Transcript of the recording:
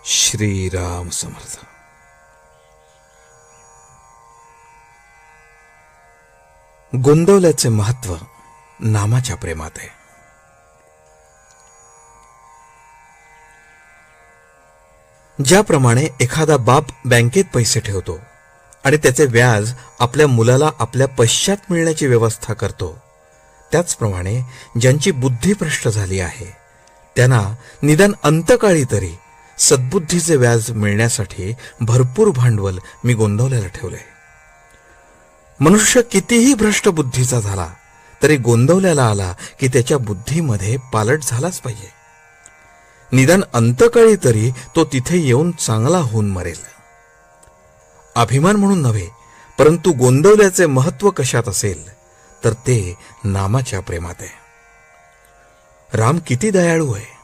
श्रीराम समर्थ. गोंदवल्याचे महत्व नामाच्या प्रेमात आहे. ज्याप्रमाणे एखादा बाप बँकेत पैसे ठेवतो आणि त्याचे व्याज आपल्या मुलाला आपल्या पश्चात मिळण्याची व्यवस्था करतो, त्याचप्रमाणे ज्यांची बुद्धी भ्रष्ट झाली आहे त्यांना निदान अंतकाळी तरी सद्बुद्धीचे व्याज मिळण्यासाठी भरपूर भांडवल मी गोंदवल्याला ठेवले. मनुष्य कितीही भ्रष्ट बुद्धीचा झाला तरी गोंदवल्याला आला की त्याच्या बुद्धीमध्ये पालट झालाच पाहिजे. निदान अंतकाळी तरी तो तिथे येऊन चांगला होऊन मरेल. अभिमान म्हणून नव्हे, परंतु गोंदवल्याचे महत्व कशात असेल तर ते नामाच्या प्रेमात आहे. राम किती दयाळू आहे.